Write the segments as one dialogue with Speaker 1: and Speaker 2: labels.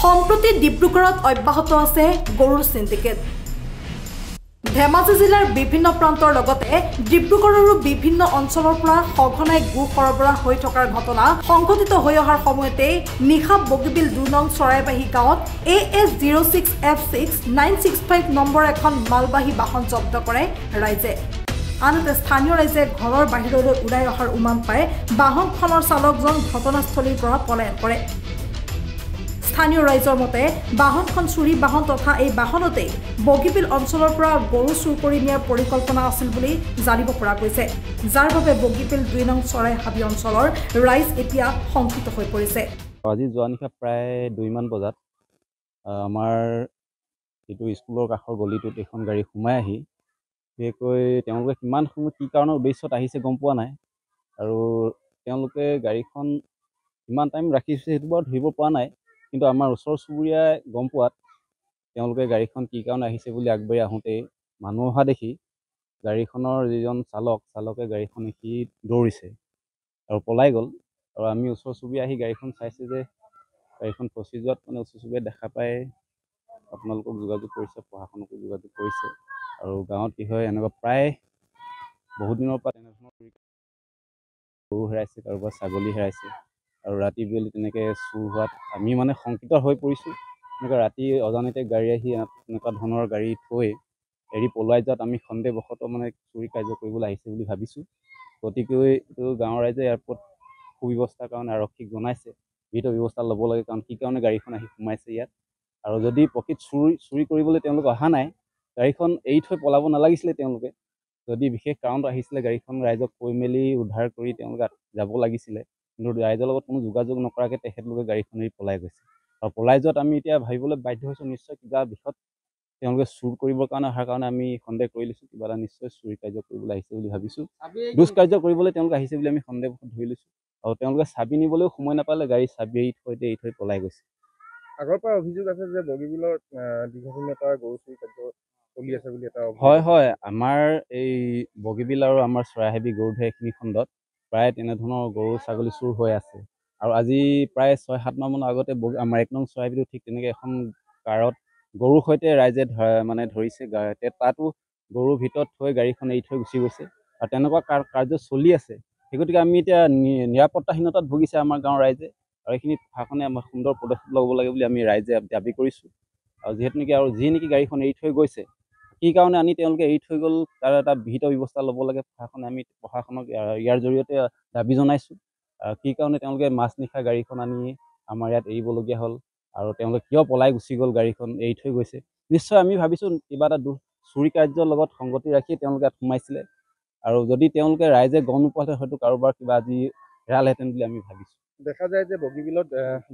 Speaker 1: সম্প্ৰতি ডিব্ৰুগড়ত অব্যাহত আছে গৰুৰ সিন্ডিকেট। ধেমাজি জিলাৰ বিভিন্ন প্ৰান্তৰ লগতে ডিব্ৰুগড়ৰো বিভিন্ন অঞ্চলৰ পৰা সঘনাই গো সৰবৰাহ হৈ থকাৰ ঘটনা সংঘটিত হৈ অহাৰ সময়তে নিশা বগীবিল ২ নং চৰাইবাহী গাঁৱত AS06F6965 নম্বৰ এখন মালবাহী বাহন জব্দ কৰে ৰাইজে। আনহাতে স্থানীয় ৰাইজে ঘৰৰ বাহিৰলৈ ওলাই অহাৰ উমান পাই বাহনখনৰ চালকজন ঘটনাস্থলীৰ পৰা পলায়ন কৰে। স্থানীয় ৰাইজৰ মতে বাহনখন চুৰি বাহন তথা এই বাহনতে বগীবিল অঞ্চলৰ পৰা গৰু চুৰ কৰি নিয়াৰ পৰিকল্পনা আছিল বুলি জানিব পৰা গৈছে, যাৰ বাবে বগীবিল ২ নং চৰাই হাবি অঞ্চলৰ ৰাইজ এতিয়া শংকিত হৈ পৰিছে।
Speaker 2: আজি যোৱা নিশা প্ৰায় ২ মান বজাত আমাৰ এইটো স্কুলৰ কাষৰ গলিটোত এখন গাড়ী সোমাই আহি বিশেষকৈ তেওঁলোকে কিমান সময় কি কাৰণৰ উদ্দেশ্যত আহিছে গম পোৱা নাই, আৰু তেওঁলোকে গাড়ীখন কিমান টাইম ৰাখিছে সেইটো বাৰু ধৰিব পৰা নাই। কিন্তু আমাৰ ওচৰ চুবুৰীয়াই গম পোৱাত তেওঁলোকে গাড়ীখন কি কাৰণে আহিছে বুলি আগবাঢ়ি আহোঁতেই মানুহ অহা দেখি গাড়ীখনৰ যিজন চালকে গাড়ীখন দেখি দৌৰিছে আৰু পলাই গ'ল। আৰু আমি ওচৰ চুবুৰীয়া আহি গাড়ীখন চাইছে যে গাড়ীখন ফচি যোৱাত ওচৰ চুবুৰীয়াই দেখা পাই আপোনালোকক যোগাযোগ কৰিছে, প্ৰশাসনকো যোগাযোগ কৰিছে। আৰু গাঁৱত কি হয় এনেকুৱা প্ৰায় বহুত দিনৰ পৰা তেনেধৰণৰ গৰু হেৰাইছে, কাৰোবাৰ ছাগলী হেৰাইছে, আৰু ৰাতি বিয়লি তেনেকৈ চুৰ হোৱাত আমি শংকিত হৈ পৰিছোঁ। এনেকৈ ৰাতি অজানিতে গাড়ী আহি এনেকুৱা ধৰণৰ গাড়ী থৈ এৰি পলুৱাই যোৱাত আমি সন্দেহবশতঃ চুৰি কাৰ্য কৰিবলৈ আহিছে বুলি ভাবিছোঁ। গতিকে গাঁৱৰ ৰাইজে ইয়াৰ ওপৰত সুব্যৱস্থাৰ কাৰণে আৰক্ষীক জনাইছে, বিহিত ব্যৱস্থা ল'ব লাগে, কাৰণ কি কাৰণে গাড়ীখন আহি সোমাইছে ইয়াত। আৰু যদি প্ৰকৃত চুৰি কৰিবলৈ তেওঁলোক অহা নাই, গাড়ীখন এৰি থৈ পলাব নালাগিছিলে। তেওঁলোকে যদি বিশেষ কাৰণত আহিছিলে গাড়ীখন ৰাইজক কৈ মেলি উদ্ধাৰ কৰি তেওঁলোকে যাব লাগিছিলে, কিন্তু ৰাইজৰ লগত কোনো যোগাযোগ নকৰাকৈ তেখেতলোকে গাড়ীখন এৰি পলাই গৈছে। আৰু পলাই যোৱাত আমি এতিয়া ভাবিবলৈ বাধ্য হৈছোঁ, নিশ্চয় কিবা দিশত তেওঁলোকে চুৰ কৰিবৰ কাৰণে অহাৰ কাৰণে আমি সন্দেহ কৰি লৈছোঁ, কিবা এটা নিশ্চয় চুৰি কাৰ্য কৰিবলৈ আহিছে বুলি ভাবিছোঁ। দুষ্কাৰ্য কৰিবলৈ তেওঁলোকে আহিছে বুলি আমি সন্দেহত ধৰি লৈছোঁ। আৰু তেওঁলোকে চাবি নিবলৈও সময় নাপালে, গাড়ী চাবি এৰি থৈ পলাই গৈছে।
Speaker 3: আগৰ পৰা অভিযোগ আছে যে বগীবিলত দীৰ্ঘদিনৰ পৰা গৰু চুৰি কাৰ্য চলি আছে বুলি এটা
Speaker 2: হয় আমাৰ এই বগীবিল আৰু আমাৰ চৰাইহাবি গৰুধে এইখিনি খণ্ডত প্ৰায় তেনেধৰণৰ গৰু ছাগলী চুৰ হৈ আছে। আৰু আজি প্ৰায় ৬-৭ মাহ মানৰ আগতে আমাৰ ১ নং চৰাইহাবিতো ঠিক তেনেকৈ এখন কাৰত গৰুৰ সৈতে ৰাইজে ধৰিছে। তাতো গৰুৰ ভিতৰত থৈ গাড়ীখন এৰি থৈ গুচি গৈছে, আৰু তেনেকুৱা কাৰ্য চলি আছে। সেই গতিকে আমি এতিয়া নিৰাপত্তাহীনতাত ভুগিছে আমাৰ গাঁৱৰ ৰাইজে, আৰু এইখিনি প্ৰশাসনে আমাৰ সুন্দৰ পদক্ষেপ ল'ব লাগে বুলি আমি ৰাইজে দাবী কৰিছোঁ। আৰু যিহেতু যি নেকি গাড়ীখন এৰি থৈ গৈছে, কি কাৰণে আনি তেওঁলোকে এৰি থৈ গ'ল তাৰ এটা বিহিত ব্যৱস্থা ল'ব লাগে প্ৰশাসনে। আমি প্ৰশাসনক ইয়াৰ জৰিয়তে দাবী জনাইছোঁ, কি কাৰণে তেওঁলোকে মাজনিশা গাড়ীখন আনি আমাৰ ইয়াত এৰিবলগীয়া হ'ল, আৰু তেওঁলোকে কিয় পলাই গুচি গ'ল, গাড়ীখন এৰি থৈ গৈছে। নিশ্চয় আমি ভাবিছোঁ কিবা এটা চুৰি কাৰ্যৰ লগত সংগতি ৰাখি তেওঁলোকে ইয়াত সোমাইছিলে, আৰু যদি তেওঁলোকে ৰাইজে গম নোপোৱাহেঁতেন হয়তো কাৰোবাৰ কিবা আজি হেৰালহেঁতেন বুলি আমি ভাবিছোঁ।
Speaker 3: দেখা যায় যে বগীবিলত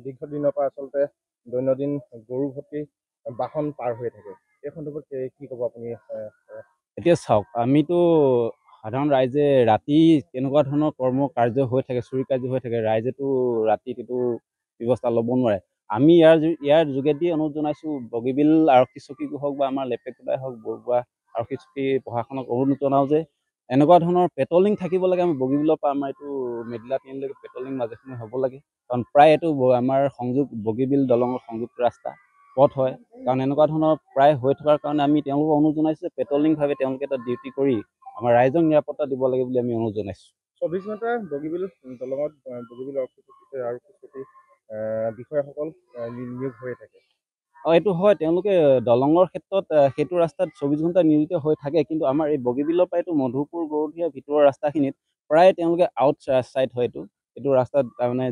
Speaker 3: দীৰ্ঘদিনৰ পৰা আচলতে দৈনন্দিন গৰু ভৰ্তি বাহন পাৰ হৈ থাকে। এই সন্দৰ্ভত কি ক'ব আপুনি?
Speaker 2: এতিয়া চাওক, আমিতো সাধাৰণ ৰাইজে ৰাতি তেনেকুৱা ধৰণৰ কাৰ্য হৈ থাকে, চুৰি কাৰ্য হৈ থাকে, ৰাইজেতো ৰাতিত এইটো ব্যৱস্থা ল'ব নোৱাৰে। আমি ইয়াৰ যোগেদি অনুৰোধ জনাইছোঁ, বগীবিল আৰক্ষী চকীকো হওক বা আমাৰ লেপেকোটাই হওক, বৰগুৱা আৰক্ষী চকী প্ৰশাসনক অনুৰোধ জনাওঁ যে এনেকুৱা ধৰণৰ পেট্ৰলিং থাকিব লাগে। আমি বগীবিলৰ পৰা আমাৰ এইটো মেডিলা তিনিলৈকে পেট্ৰলিং মাজে সময়ে হ'ব লাগে, কাৰণ প্ৰায় এইটো আমাৰ বগীবিল দলঙৰ সংযুক্ত ৰাস্তা পথ হয়। কাৰণ এনেকুৱা ধৰণৰ প্ৰায় হৈ থকাৰ কাৰণে আমি তেওঁলোকক অনুৰোধ জনাইছোঁ যে পেট্ৰলিংভাৱে তেওঁলোকে এটা ডিউটি কৰি আমাৰ ৰাইজক নিৰাপত্তা দিব লাগে বুলি আমি অনুৰোধ জনাইছোঁ।
Speaker 3: ২৪ ঘণ্টা বগীবিল দলঙত বগীবিল আৰক্ষী চকী বিষয়াসকল নিয়োগ হৈ থাকে।
Speaker 2: এইটো হয়, তেওঁলোকে দলঙৰ ক্ষেত্ৰত সেইটো ৰাস্তাত ২৪ ঘণ্টা নিয়োজিত হৈ থাকে, কিন্তু আমাৰ এই বগীবিলৰ পৰা এইটো মধুপুৰ গৰুধীয়া ভিতৰৰ ৰাস্তাখিনিত প্ৰায় তেওঁলোকে আউট ছাইড হয়। এইটো ৰাস্তাত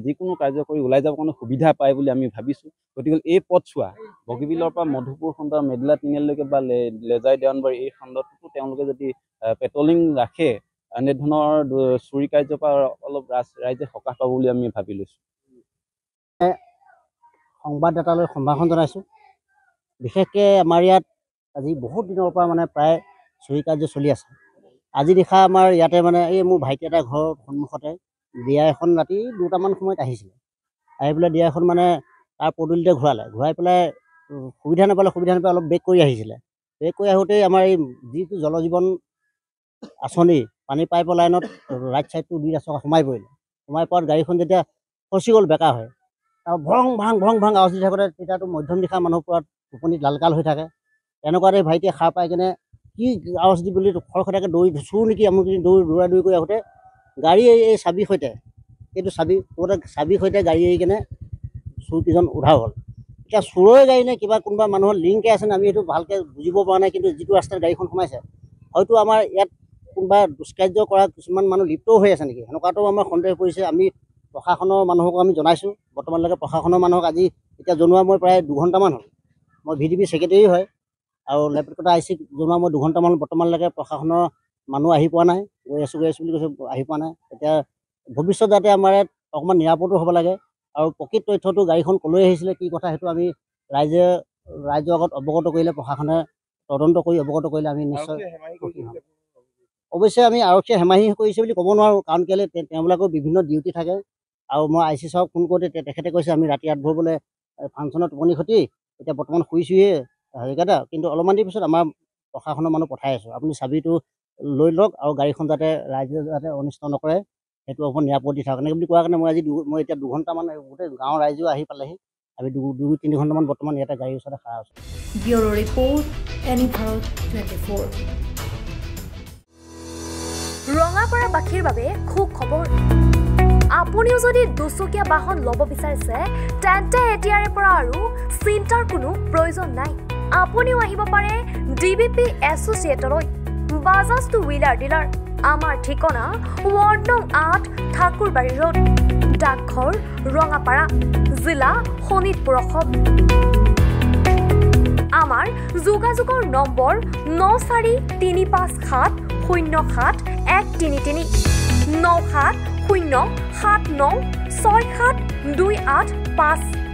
Speaker 2: যিকোনো কাৰ্য কৰি ওলাই যাব কাৰণে সুবিধা পায় বুলি আমি ভাবিছোঁ। গতিকে এই পথছোৱা বগীবিলৰ পৰা মধুপুৰ খণ্ড মেডিলা তিনিআলিলৈকে বা লেজাই দেৱানবাৰী এই খণ্ডতো তেওঁলোকে যদি পেট্ৰলিং ৰাখে, এনেধৰণৰ চুৰি কাৰ্যৰ পৰা অলপ ৰাইজে সকাহ পাব বুলি আমি ভাবি লৈছোঁ।
Speaker 4: সংবাদদাতালৈ সম্ভাষণ জনাইছোঁ। বিশেষকৈ আমাৰ ইয়াত আজি বহুত দিনৰ পৰা প্ৰায় চুৰি কাৰ্য চলি আছে। আজি নিশা আমাৰ ইয়াতে এই মোৰ ভাইটি এটা ঘৰৰ সন্মুখতে দিয়া এখন ৰাতি ২টামান সময়ত আহিছিলে। আহি পেলাই দিয়া এখন তাৰ পদূলিতে ঘূৰাই পেলাই সুবিধা নাপালে অলপ ব্ৰেক কৰি আহিছিলে। ব্ৰেক কৰি আহোঁতেই আমাৰ এই যিটো জল জীৱন আঁচনি পানী পাইপৰ লাইনত ৰাইট ছাইডটো ২টা চকা সোমাই পৰিলে। সোমাই পৰাত গাড়ীখন যেতিয়া ফচি গ'ল বেকা হয়, আৰু ভং ভাং আৱাজ দি থাকোঁতে তেতিয়াতো মধ্যম নিশা মানুহৰ পৰা টোপনিত লালকাল হৈ থাকে। এনেকুৱাতে ভাইটিয়ে সাৰ পাই কিনে কি আৱাজ দি বুলি খৰখেদাকে দৌৰি চুৰ নেকি আমুক দৌৰা কৰি আহোঁতে গাড়ী এই চাবিৰ সৈতে এইটো চাবিৰ সৈতে গাড়ী এৰি কিনে চোৰকেইজন উধাও হ'ল। এতিয়া চোৰৰে গাড়ী নে কিবা কোনোবা মানুহৰ লিংকে আছে নে আমি এইটো ভালকৈ বুজিব পৰা নাই। কিন্তু যিটো ৰাস্তাত গাড়ীখন সোমাইছে হয়তো আমাৰ ইয়াত কোনোবা দুষ্কাৰ্য কৰা কিছুমান মানুহ লিপ্তও হৈ আছে নেকি, সেনেকুৱাটো আমাৰ সন্দেহ কৰিছে। আমি প্ৰশাসনৰ মানুহকো আমি জনাইছোঁ। বৰ্তমানলৈকে প্ৰশাসনৰ মানুহক আজি এতিয়া জনোৱা মই প্ৰায় 2 ঘণ্টামান হ'ল। মই VDP ছেক্ৰেটেৰী হয় আৰু লেপটকটা IC জনোৱা মই 2 ঘণ্টামান। বৰ্তমানলৈকে প্ৰশাসনৰ মানুহ আহি পোৱা নাই। গৈ আছোঁ বুলি কৈছে, আহি পোৱা নাই। এতিয়া ভৱিষ্যত যাতে আমাৰ ইয়াত অকণমান নিৰাপদো হ'ব লাগে আৰু প্ৰকৃত তথ্যটো গাড়ীখন ক'লৈ আহিছিলে কি কথা সেইটো আমি ৰাইজৰ আগত অৱগত কৰিলে প্ৰশাসনে তদন্ত কৰি অৱগত কৰিলে আমি নিশ্চয় অৱশ্যে আমি আৰক্ষীয়ে হেমাহি কৰিছে বুলি ক'ব নোৱাৰোঁ। কাৰণ কেলৈ তেওঁবিলাকৰ বিভিন্ন ডিউটি থাকে আৰু মই IC ছাৰক ফোন কৰোঁতে তেখেতে কৈছে আমি ৰাতি 8 ভৰ বোলে ফাংচনৰ টোপনি ক্ষতি, এতিয়া বৰ্তমান শুইছোঁহে সেইকেইটা, কিন্তু অলপমান দেৰি পিছত আমাৰ প্ৰশাসনৰ মানুহ পঠাই আছোঁ। আপুনি চাবিটো লৈ লওক আৰু গাড়ীখন যাতে ৰাইজে যাতে অনিষ্ট নকৰে সেইটো অকণমান নিৰাপদ দি থাকক। এনেকৈ বুলি কোৱাৰ কাৰণে মই এতিয়া 2 ঘণ্টামান গোটেই গাঁৱৰ ৰাইজেও আহি পালেহি। আমি 2-3 ঘণ্টামান বৰ্তমান ইয়াতে গাড়ীৰ ওচৰতে খাৰা আছোঁ।
Speaker 1: Bureau report, any Bharat 24।
Speaker 5: ৰঙাপাৰাবাসীৰ বাবে সুখবৰ। আপুনিও যদি দুচকীয়া বাহন ল'ব বিচাৰিছে তেন্তে এতিয়াৰে পৰা আৰু চিন্তাৰ কোনো প্ৰয়োজন নাই। আপুনিও আহিব পাৰে DBP এছ'চিয়েটলৈ, বাজাজ টু হুইলাৰ ডিলাৰ। আমাৰ ঠিকনা ৱাৰ্ড নং 8 ঠাকুৰবাৰী ৰোড, ডাকঘৰ ৰঙাপাৰা, জিলা শোণিতপুৰ, অসম। আমাৰ যোগাযোগৰ নম্বৰ 9435707133 9707967285।